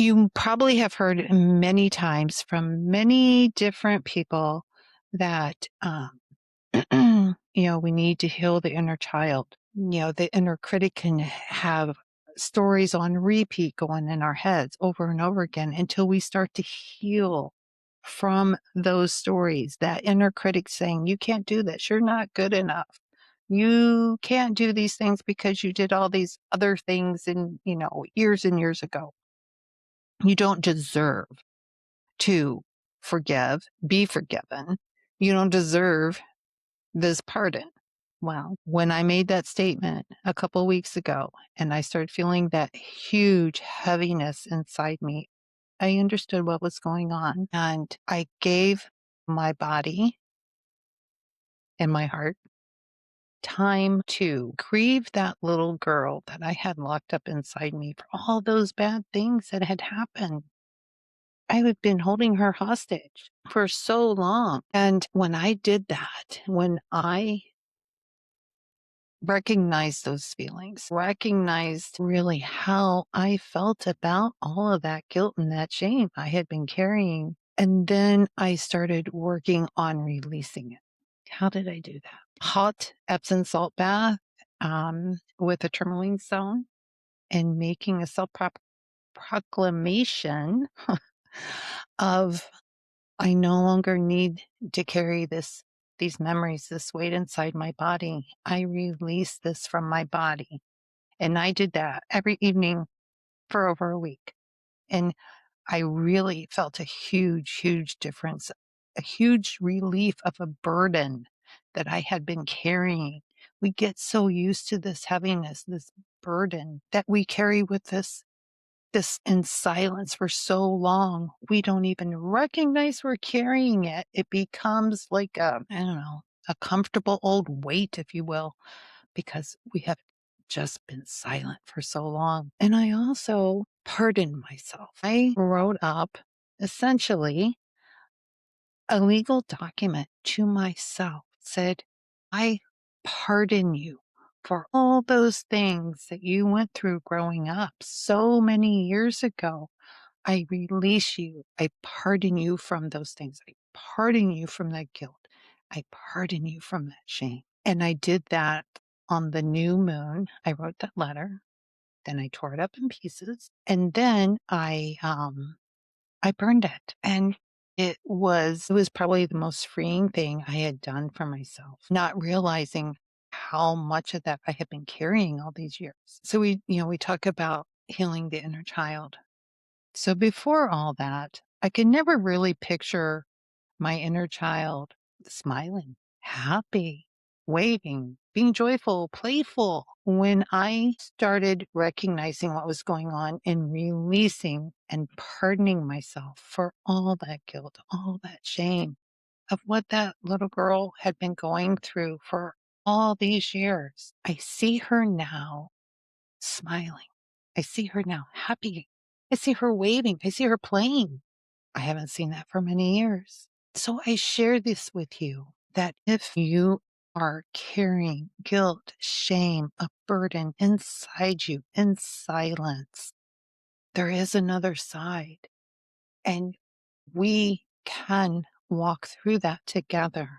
You probably have heard many times from many different people that, we need to heal the inner child. The inner critic can have stories on repeat going in our heads over and over again until we start to heal from those stories. That inner critic saying, you can't do this. You're not good enough. You can't do these things because you did all these other things in, years and years ago. You don't deserve to forgive, be forgiven. You don't deserve this pardon. Well, when I made that statement a couple weeks ago and I started feeling that huge heaviness inside me, I understood what was going on. And I gave my body and my heart time to grieve that little girl that I had locked up inside me for all those bad things that had happened. I had been holding her hostage for so long. And when I did that, when I recognized those feelings, recognized really how I felt about all of that guilt and that shame I had been carrying. And then I started working on releasing it. How did I do that? Hot Epsom salt bath with a tourmaline stone and making a self proclamation of I no longer need to carry these memories, this weight inside my body. I release this from my body. And I did that every evening for over a week. And I really felt a huge, huge difference, a huge relief of a burden that I had been carrying. We get so used to this heaviness, this burden that we carry with this in silence for so long, we don't even recognize we're carrying it. It becomes like I don't know, a comfortable old weight, if you will, because we have just been silent for so long. And I also pardoned myself. I wrote up essentially a legal document to myself, said, I pardon you for all those things that you went through growing up so many years ago. I release you. I pardon you from those things. I pardon you from that guilt. I pardon you from that shame. And I did that on the new moon. I wrote that letter. Then I tore it up in pieces. And then I burned it. And it was probably the most freeing thing I had done for myself, not realizing how much of that I had been carrying all these years. So we talk about healing the inner child. So before all that, I could never really picture my inner child smiling, happy, waving, being joyful, playful. When I started recognizing what was going on and releasing and pardoning myself for all that guilt, all that shame of what that little girl had been going through for all these years, I see her now smiling. I see her now happy. I see her waving. I see her playing. I haven't seen that for many years. So I share this with you that if you are carrying guilt, shame, a burden inside you in silence, there is another side and we can walk through that together.